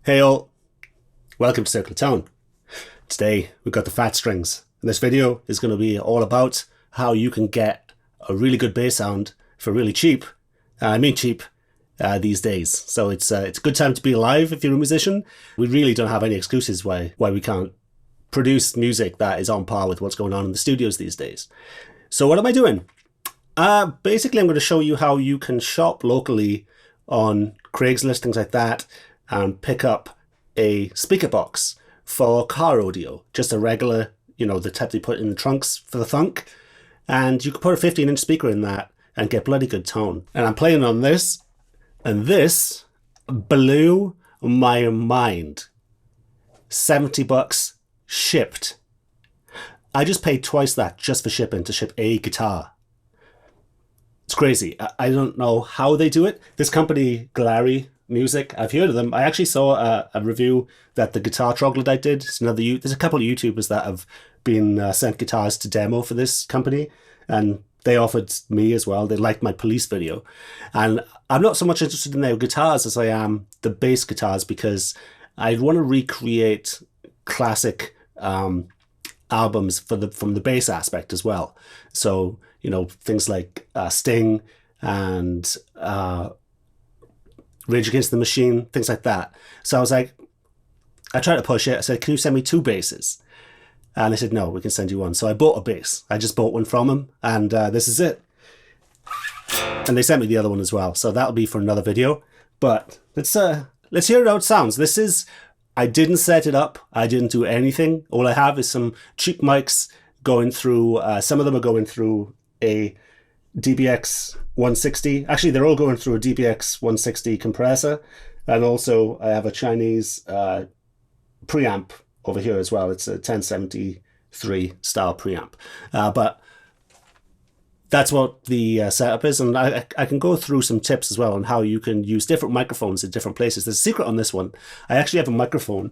Hey all, welcome to Circular Tone. Today we've got the fat strings, and this video is going to be all about how you can get a really good bass sound for really cheap. I mean cheap these days. So it's a good time to be alive if you're a musician. We really don't have any excuses why we can't produce music that is on par with what's going on in the studios these days. So what am I doing? Basically I'm going to show you how you can shop locally on Craigslist, things like that, and pick up a speaker box for car audio, just a regular, the type they put in the trunks for the thunk. And you can put a 15-inch speaker in that and get bloody good tone. And I'm playing on this, and this blew my mind. $70 shipped. I just paid twice that just for shipping to ship a guitar. It's crazy. I don't know how they do it. This company, Glarry Music, I've heard of them. I actually saw a review that the guitar troglodyte did. There's a couple of YouTubers that have been sent guitars to demo for this company, and they offered me as well. They liked my police video, and I'm not so much interested in their guitars as I am the bass guitars, because I want to recreate classic albums from the bass aspect as well. So things like Sting and Rage Against the Machine, things like that. So I was like, I tried to push it. I said, can you send me 2 basses? And they said, no, we can send you 1. So I bought a bass. I just bought one from them, and this is it. And they sent me the other one as well. So that'll be for another video. But let's hear how it sounds. I didn't set it up. I didn't do anything. All I have is some cheap mics going through, some of them are going through a DBX 160. Actually, they're all going through a DBX 160 compressor. And also I have a Chinese preamp over here as well. It's a 1073 style preamp. But that's what the setup is. And I can go through some tips as well on how you can use different microphones in different places. There's a secret on this one. I actually have a microphone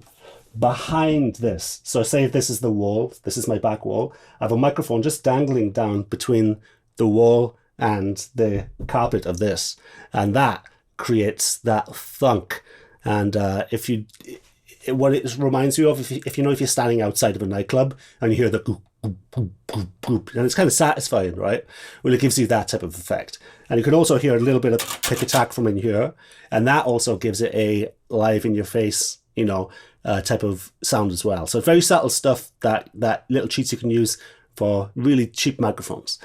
behind this. So say if this is the wall, this is my back wall. I have a microphone just dangling down between the wall and the carpet of this, and that creates that thunk. And what it reminds you of, if you're standing outside of a nightclub and you hear the goop, goop, goop, goop, goop, and it's kind of satisfying, right? Well, it gives you that type of effect. And you can also hear a little bit of pick attack from in here, and that also gives it a live in your face, type of sound as well. So very subtle stuff, that little cheats you can use for really cheap microphones.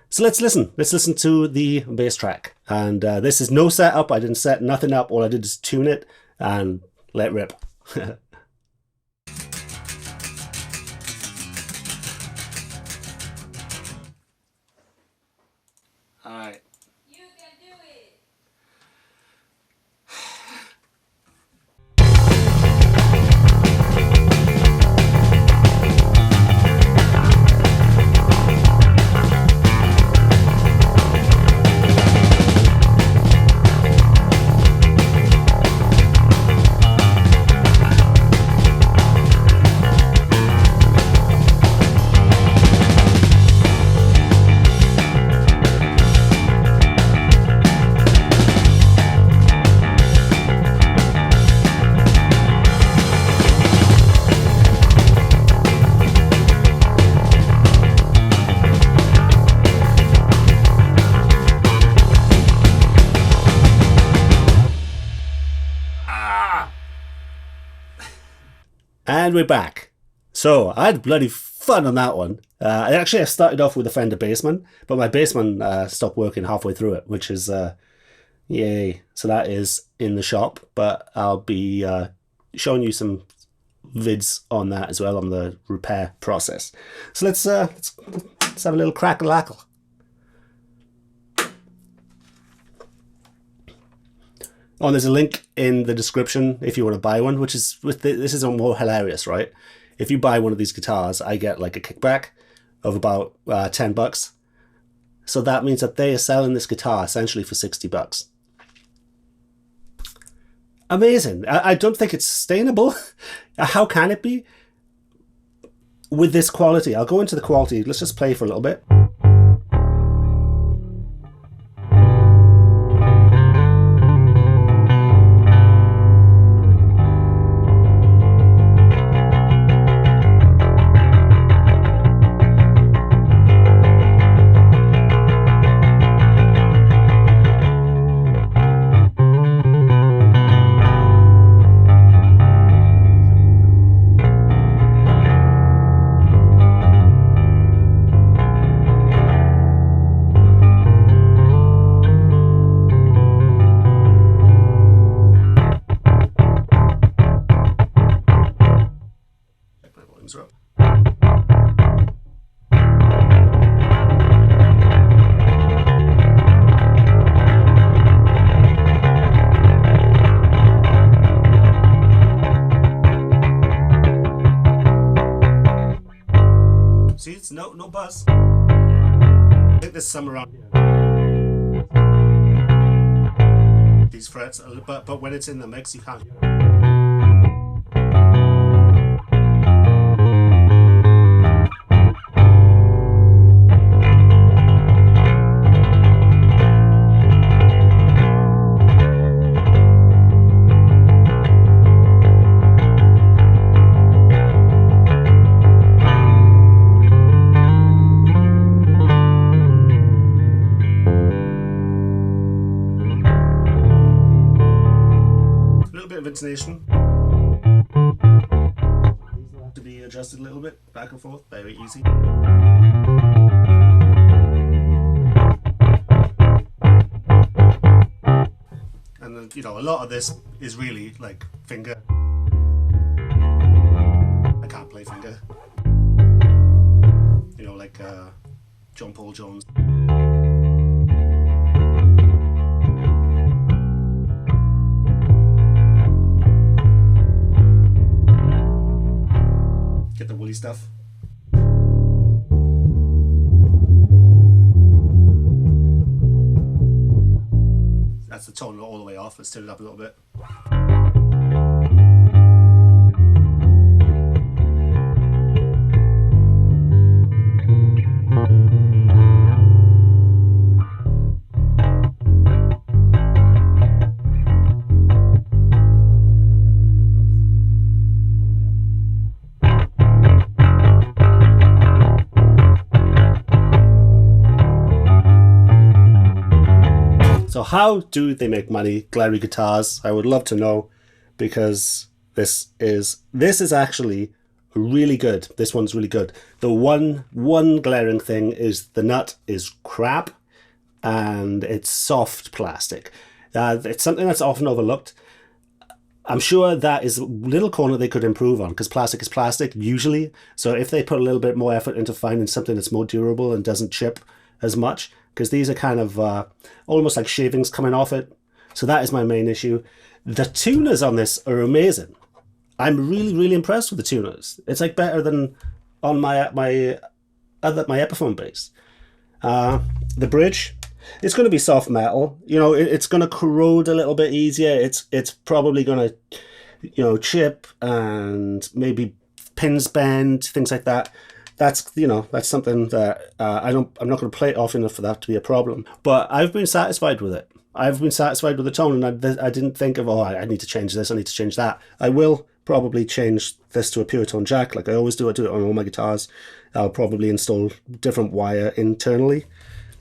So let's listen to the bass track. And this is no setup. I didn't set nothing up. All I did is tune it and let rip. All right. You can do it. And we're back. So I had bloody fun on that one. I started off with a Fender Bassman, but my Bassman stopped working halfway through it, which is yay. So that is in the shop, but I'll be showing you some vids on that as well, on the repair process. So let's have a little crack-a-lackle. Oh, and there's a link in the description if you want to buy one, which is this is more hilarious, right? If you buy one of these guitars, I get like a kickback of about $10. So that means that they are selling this guitar essentially for $60. Amazing. I don't think it's sustainable. How can it be with this quality? I'll go into the quality. Let's just play for a little bit. no buzz. I think there's some around here. These frets, but when it's in the mix, you can't hear it. Of intonation to be adjusted a little bit back and forth, very easy. And then, you know, a lot of this is really like finger. I can't play finger, you know, like John Paul Jones. Get the woolly stuff. That's the tone all the way off. Let's turn it up a little bit. So how do they make money, Glarry Guitars? I would love to know, because this is actually really good. This one's really good. The one glaring thing is the nut is crap and it's soft plastic. It's something that's often overlooked. I'm sure that is a little corner they could improve on, because plastic is plastic usually. So if they put a little bit more effort into finding something that's more durable and doesn't chip as much, because these are kind of almost like shavings coming off it. So that is my main issue. The tuners on this are amazing. I'm really impressed with the tuners. It's like better than on my Epiphone bass. The bridge, it's going to be soft metal. You know, it's going to corrode a little bit easier. It's probably going to, you know, chip and maybe pins bend, things like that. That's, you know, that's something that I'm not going to play it often enough for that to be a problem. But I've been satisfied with it. I've been satisfied with the tone, and I didn't think of, oh, I need to change this, I need to change that. I will probably change this to a pure tone jack, like I always do. I do it on all my guitars. I'll probably install different wire internally.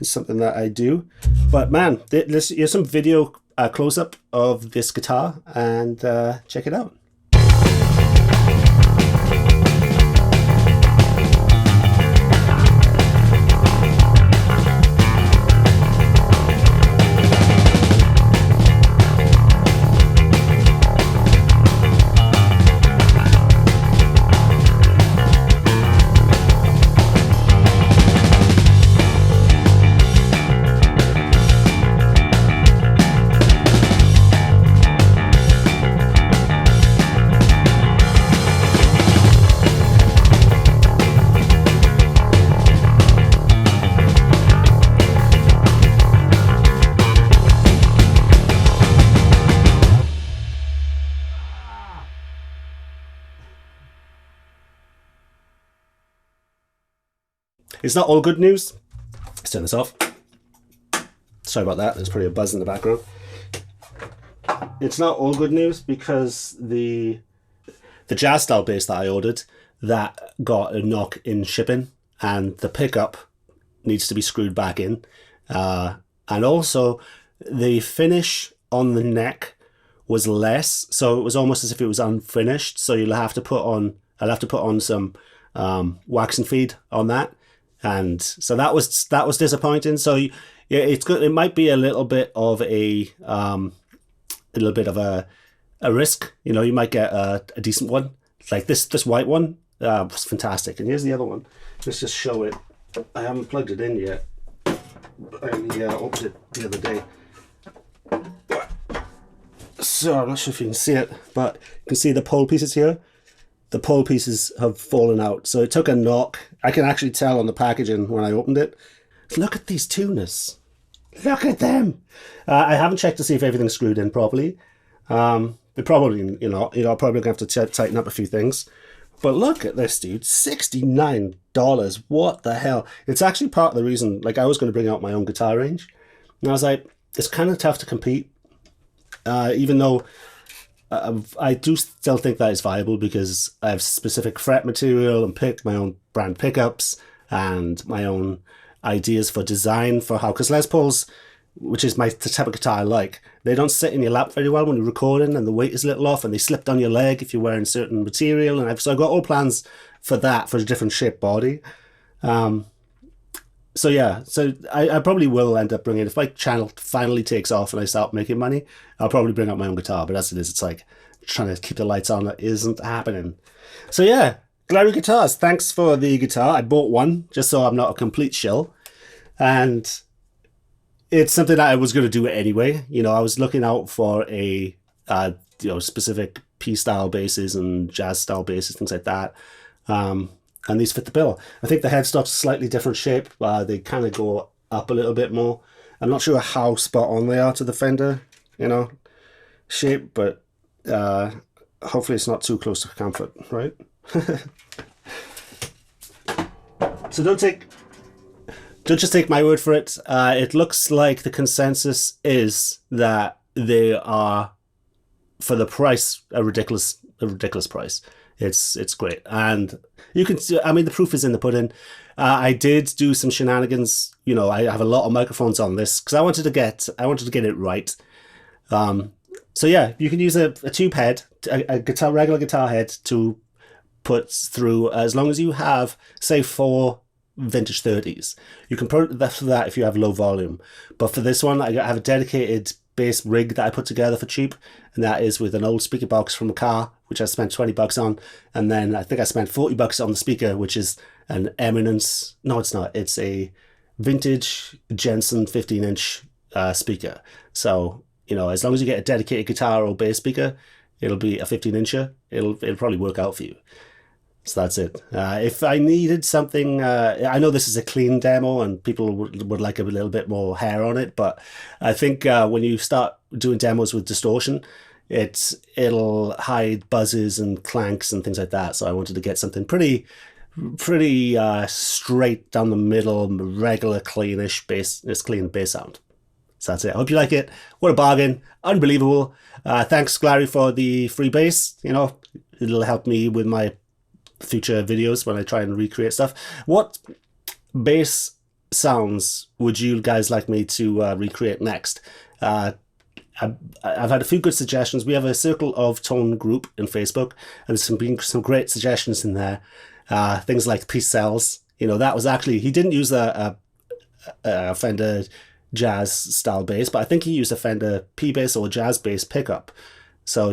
It's something that I do. But man, here's some video close-up of this guitar, and check it out. It's not all good news. Let's turn this off. Sorry about that. There's probably a buzz in the background. It's not all good news, because the jazz style bass that I ordered, that got a knock in shipping, and the pickup needs to be screwed back in. And also the finish on the neck was less, so it was almost as if it was unfinished. So I'll have to put on some wax and feed on that. And so that was disappointing. So yeah, it's good. It might be a little bit of a risk. You know, you might get a decent one, like this white one was fantastic. And here's the other one. Let's just show it. I haven't plugged it in yet. I opened it the other day. So I'm not sure if you can see it, but you can see the pole pieces here. the pole pieces have fallen out. So it took a knock. I can actually tell on the packaging when I opened it. Look at these tuners. Look at them. I haven't checked to see if everything's screwed in properly. But probably, probably gonna have to tighten up a few things. But look at this, dude. $69. What the hell? It's actually part of the reason, like, I was going to bring out my own guitar range. And I was like, it's kind of tough to compete. Even though I do still think that is viable because I have specific fret material and pick my own brand pickups and my own ideas for design for how, because Les Pauls, which is the type of guitar I like, they don't sit in your lap very well when you're recording, and the weight is a little off, and they slip down your leg if you're wearing certain material. And so I've got all plans for that, for a different shaped body. So yeah, so I probably will end up bringing, if my channel finally takes off and I start making money, I'll probably bring out my own guitar. But as it is, it's like trying to keep the lights on. That isn't happening. So yeah, Glarry Guitars, thanks for the guitar. I bought one just so I'm not a complete shill. And it's something that I was going to do anyway. I was looking out for a specific P-style basses and jazz-style basses, things like that. And these fit the bill. I think the headstock's a slightly different shape. They kind of go up a little bit more. I'm not sure how spot on they are to the Fender, shape, but hopefully it's not too close to comfort, right? So don't just take my word for it. It looks like the consensus is that they are, for the price, a ridiculous price. It's great, and you can see, I mean, the proof is in the pudding. I did do some shenanigans. I have a lot of microphones on this because I wanted to get it right. So yeah, you can use a tube head, a regular guitar head to put through, as long as you have, say, 4 vintage 30s. You can put that for that if you have low volume. But for this one, I have a dedicated bass rig that I put together for cheap, and that is with an old speaker box from a car, which I spent $20 on, and then I think I spent $40 on the speaker, which is an Eminence. No, it's not. It's a vintage Jensen 15-inch speaker. So as long as you get a dedicated guitar or bass speaker, it'll be a 15-incher. It'll probably work out for you. So that's it. If I needed something, I know this is a clean demo and people would like a little bit more hair on it, but I think when you start doing demos with distortion, it'll hide buzzes and clanks and things like that. So I wanted to get something pretty straight down the middle, regular, cleanish bass, clean bass sound. So that's it. I hope you like it. What a bargain. Unbelievable. Thanks, Glarry, for the free bass. It'll help me with my future videos when I try and recreate stuff. What bass sounds would you guys like me to recreate next? I've had a few good suggestions. We have a Circle of Tone group in Facebook, and there's been some great suggestions in there. Things like Peace Cells. That was actually, he didn't use a Fender jazz style bass, but I think he used a Fender P bass or jazz bass pickup. So so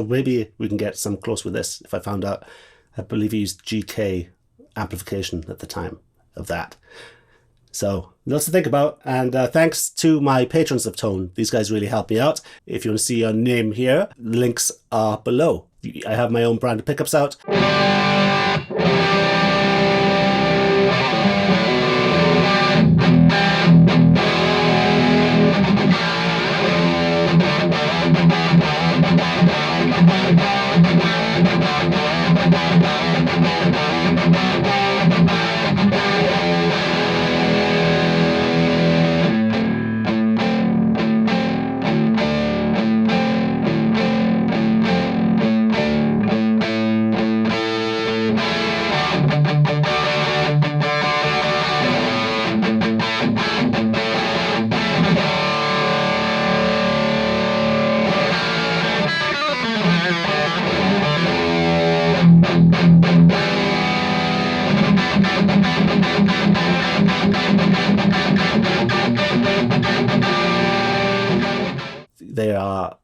maybe we can get some close with this. If I found out, I believe he used GK amplification at the time of that. So lots to think about, and thanks to my patrons of Tone. These guys really help me out. If you want to see your name here, links are below. I have my own brand of pickups out. They are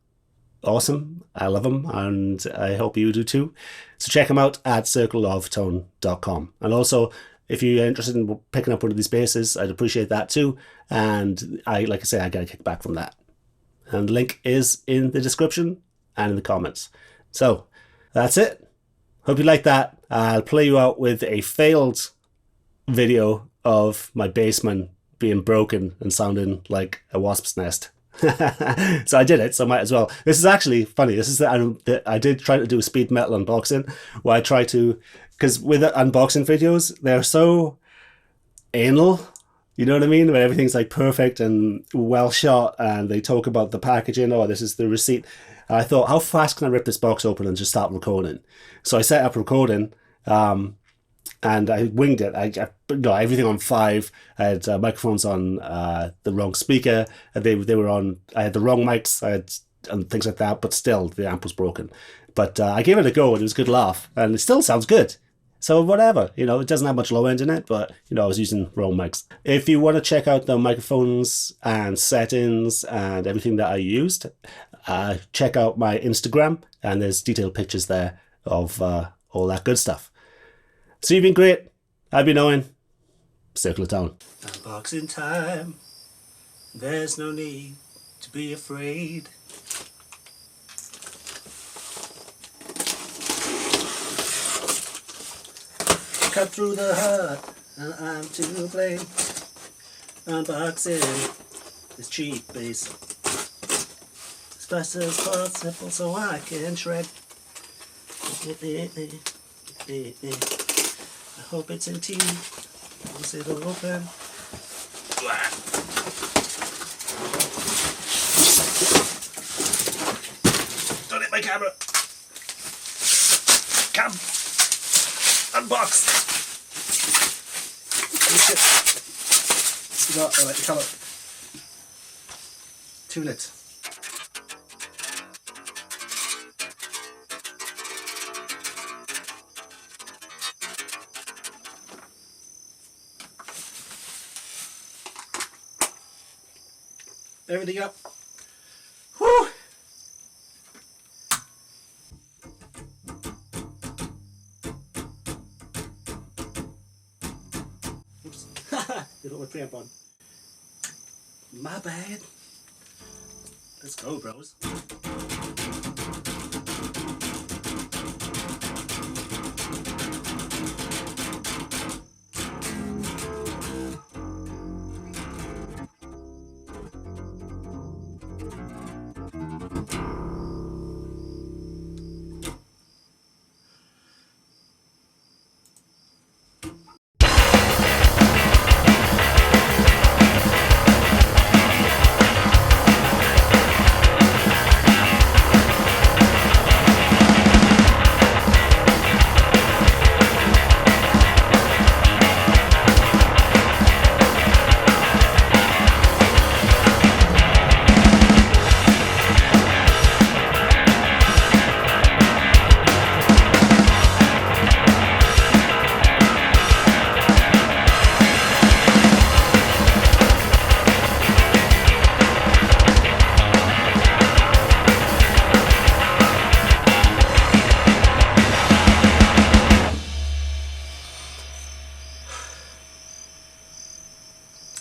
awesome. I love them, and I hope you do too. So check them out at circleoftone.com. And also, if you're interested in picking up one of these basses, I'd appreciate that too. And like I say, I get a kickback from that. And the link is in the description. and in the comments. So that's it. Hope you like that. I'll play you out with a failed video of my basement being broken and sounding like a wasp's nest. So I did it, so I might as well. This is actually funny. This is I did try to do a speed metal unboxing where I try to, because with unboxing videos, they're so anal. You know what I mean? Where everything's like perfect and well shot, and they talk about the packaging. Oh, this is the receipt. And I thought, how fast can I rip this box open and just start recording? So I set up recording, and I winged it. I got everything on 5. I had microphones on the wrong speaker. They were on. I had the wrong mics. I had and things like that. But still, the amp was broken. But I gave it a go, and it was a good laugh, and it still sounds good. So whatever, it doesn't have much low end in it, but I was using wrong mics. If you want to check out the microphones and settings and everything that I used, check out my Instagram, and there's detailed pictures there of all that good stuff. So you've been great. I've been Owen. Circle of Town. Unboxing time. There's no need to be afraid. Cut through the heart, and I'm to blame. Unboxing is cheap bass. As fast as possible so I can shred. I hope it's in tea. Once it'll open. Don't hit my camera. Cam. Unbox. I like the colour. 2 minutes. Everything up. Whew! Oops. They got my preamp on. My bad. Let's go, bros.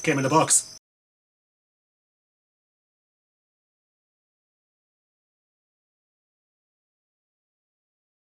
Came in a box.